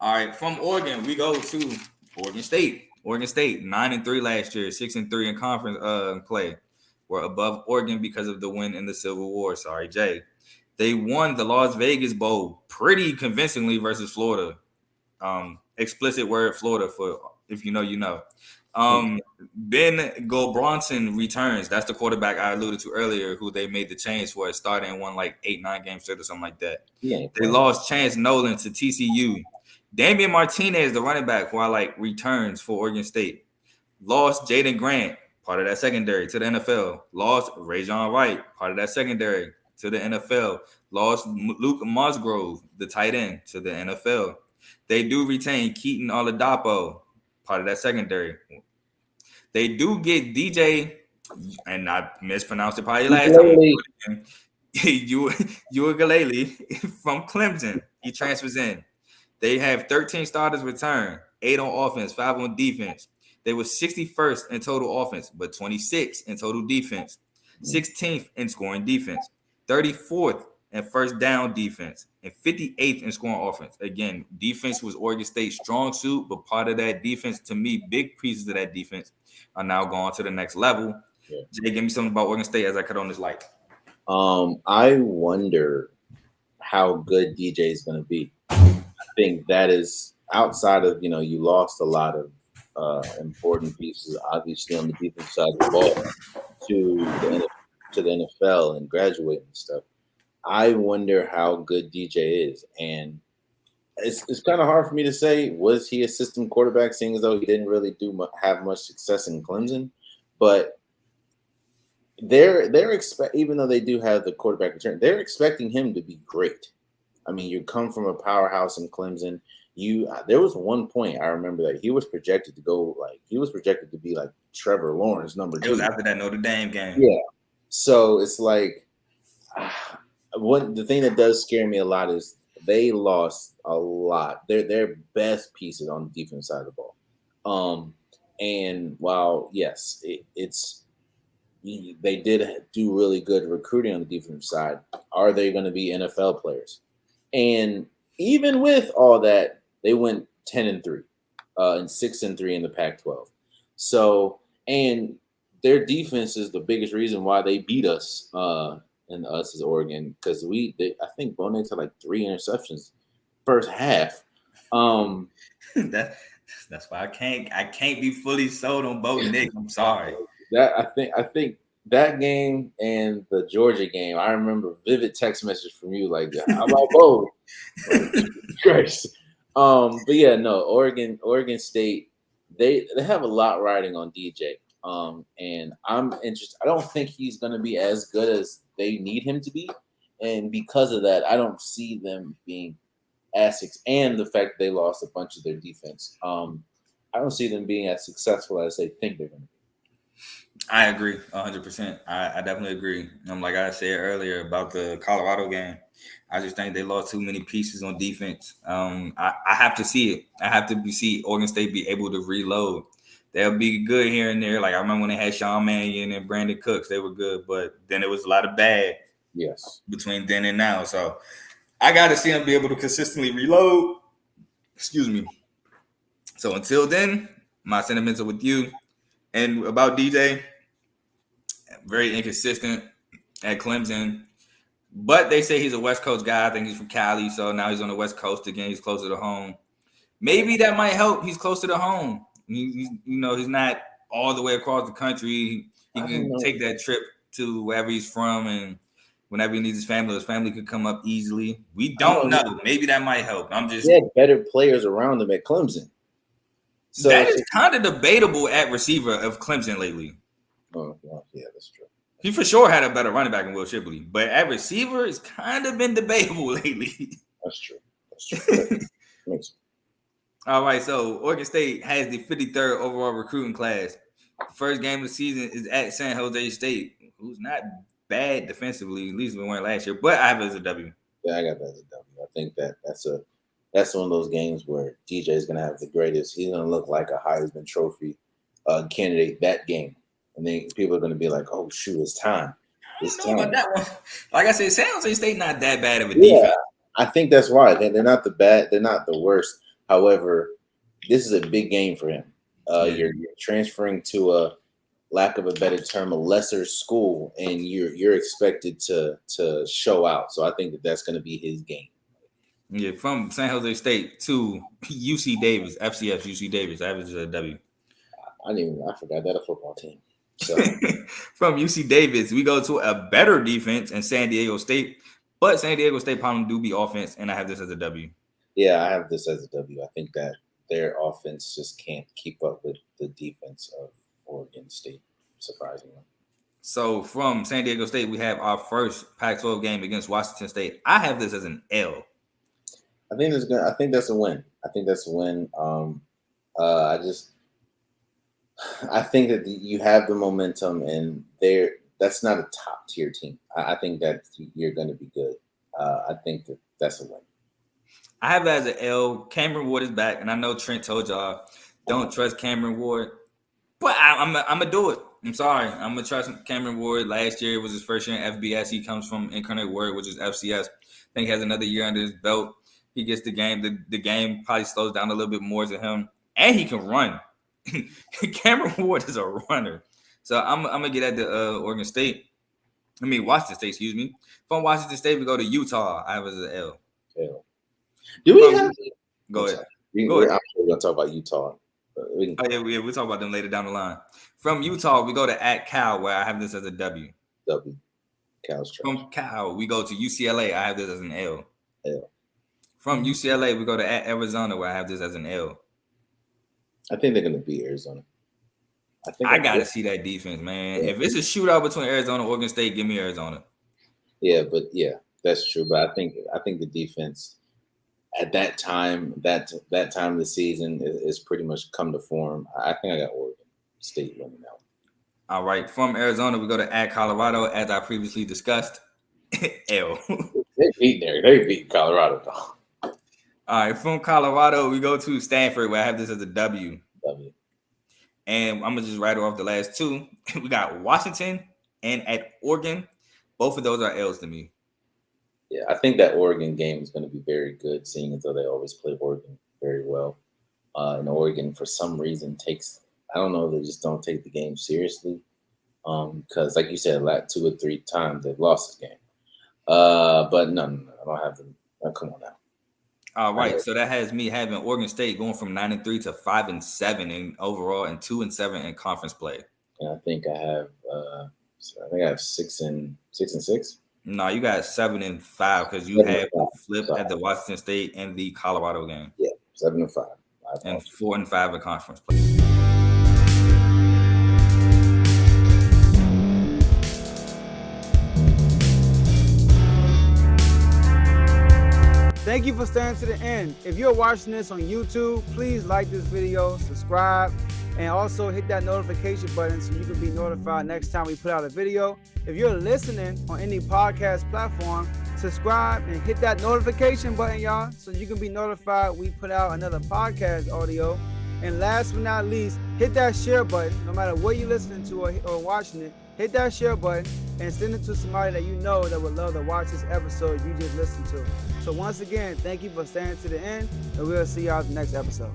All right, from Oregon, we go to Oregon State. Oregon State 9-3 last year, 6-3 in conference play. We're above Oregon because of the win in the Civil War. Sorry, Jay. They won the Las Vegas Bowl pretty convincingly versus Florida. Explicit word Florida for if you know, you know. Ben Gulbranson returns. That's the quarterback I alluded to earlier, who they made the change for. Starting and won like 8-9 games straight or something like that. Yeah, they lost Chance Nolan to TCU. Damian Martinez, the running back, who I like, returns for Oregon State. Lost Jaden Grant, part of that secondary, to the NFL. Lost Rajon Wright, part of that secondary, to the NFL. Lost Luke Musgrove, the tight end, to the NFL. They do retain Keaton Oladapo, part of that secondary. They do get DJ, and I mispronounced it probably last time. Uiagalelei from Clemson. He transfers in. They have 13 starters return, 8 on offense, 5 on defense. They were 61st in total offense, but 26th in total defense, 16th in scoring defense, 34th in first down defense, and 58th in scoring offense. Again, defense was Oregon State's strong suit, but part of that defense, to me, big pieces of that defense are now going to the next level. Yeah. Jay, give me something about Oregon State as I cut on this light. I wonder how good DJ is going to be. I think that is outside of, you lost a lot of important pieces, obviously, on the defensive side of the ball to the NFL and graduating and stuff. I wonder how good DJ is. And it's kind of hard for me to say, was he a system quarterback, seeing as though he didn't really have much success in Clemson. But they're even though they do have the quarterback return, they're expecting him to be great. I mean, you come from a powerhouse in Clemson. There was one point I remember that he was projected to be like Trevor Lawrence number 2. It was after that Notre Dame game. Yeah. So it's like the thing that does scare me a lot is they lost a lot. Their best pieces on the defense side of the ball. And while yes, they did do really good recruiting on the defensive side, are they going to be NFL players? And even with all that, they went 10-3 and 6-3 in the Pac-12. So, and their defense is the biggest reason why they beat us, and us as Oregon, because I think Bo Nix had like 3 interceptions first half. That's why I can't be fully sold on Bo Nix. I'm sorry. I think that game and the Georgia game, I remember vivid text message from you like, "How about Bo?" Christ. But yeah, no, Oregon State, they have a lot riding on DJ. And I'm interested. I don't think he's going to be as good as they need him to be, and because of that, I don't see them being as and the fact they lost a bunch of their defense. I don't see them being as successful as they think they're going to be. I agree 100%. I definitely agree. Like I said earlier about the Colorado game, I just think they lost too many pieces on defense. I have to see it. I have to see Oregon State be able to reload. They'll be good here and there. Like I remember when they had Sean Mannion and Brandon Cooks, they were good, but then it was a lot of bad. Yes. Between then and now. So I got to see them be able to consistently reload. Excuse me. So until then, my sentiments are with you. And about DJ, very inconsistent at Clemson. But they say he's a West Coast guy. I think he's from Cali, so now he's on the West Coast again. He's closer to home. Maybe that might help. He's closer to home. He's not all the way across the country. He can take that trip to wherever he's from, and whenever he needs his family could come up easily. We don't know. Maybe that might help. He had better players around him at Clemson. So that is kind of debatable at receiver of Clemson lately. Oh, yeah, that's true. He for sure had a better running back than Will Shipley, but at receiver, it's kind of been debatable lately. That's true. Makes sense. All right, so Oregon State has the 53rd overall recruiting class. The first game of the season is at San Jose State, who's not bad defensively, at least we weren't last year, but I have it as a W. Yeah, I got that as a W. I think that's one of those games where DJ is going to have the greatest. He's going to look like a Heisman Trophy candidate that game. And then people are going to be like, oh, shoot, it's time. It's time. About that one. Like I said, San Jose State not that bad of a defense. I think that's why. They're not the worst. However, this is a big game for him. You're transferring to a lack of a better term, a lesser school, and you're expected to show out. So I think that's going to be his game. Yeah, from San Jose State to UC Davis, FCS UC Davis, averages a W. I forgot that a football team. So from UC Davis, we go to a better defense in San Diego State, but San Diego State problem do be offense, and I have this as a W. Yeah, I have this as a W. I think that their offense just can't keep up with the defense of Oregon State, surprisingly. So from San Diego State, we have our first Pac-12 game against Washington State. I have this as an L. I think that's a win. I think that's a win. I think that you have the momentum, and that's not a top tier team. I think that you're going to be good. I think that's a win. I have that as an L. Cameron Ward is back, and I know Trent told y'all don't trust Cameron Ward, but I'm gonna do it. I'm sorry. I'm gonna trust Cameron Ward. Last year was his first year in FBS. He comes from Incarnate Word, which is FCS. I think he has another year under his belt. He gets the game. The game probably slows down a little bit more to him, and he can run. Cameron Ward is a runner, so I'm gonna get at the Washington State. Excuse me. From Washington State, we go to Utah. I have it as an L. L. Do we have? Go ahead. I'm sure we're gonna talk about Utah. We'll talk about them later down the line. From Utah, we go to at Cal, where I have this as a W. W. Cal's trash. From Cal, we go to UCLA. I have this as an L. L. From UCLA, we go to at Arizona, where I have this as an L. I think they're gonna beat Arizona. I gotta see that defense, man. Yeah. If it's a shootout between Arizona and Oregon State, give me Arizona. Yeah, that's true. But I think the defense at that time of the season is pretty much come to form. I think I got Oregon State winning out. All right. From Arizona, we go to at Colorado, as I previously discussed. L. They beat Colorado, though. All right. From Colorado, we go to Stanford, where I have this as a W. W. And I'm gonna just rattle off the last two. We got Washington and at Oregon. Both of those are L's to me. Yeah, I think that Oregon game is going to be very good, seeing as though they always play Oregon very well. And Oregon, for some reason, I don't know, they just don't take the game seriously. Because, like you said, 2 or 3 times they've lost this game. But no, I don't have them. Come on now. All right, so that has me having Oregon State going from 9-3 to 5-7 in overall and 2-7 in conference play. And I think I have 6-6. No, you got 7-5 because you have flipped at the Washington State and the Colorado game. Yeah, 7-5. And 4-5 in conference play. Thank you for staying to the end. If you're watching this on YouTube, please like this video, subscribe, and also hit that notification button so you can be notified next time we put out a video. If you're listening on any podcast platform, subscribe and hit that notification button, y'all, so you can be notified we put out another podcast audio. And last but not least, hit that share button. No matter what you're listening to or watching it, hit that share button and send it to somebody that you know that would love to watch this episode you just listened to. So once again, thank you for staying to the end, and we'll see y'all in the next episode.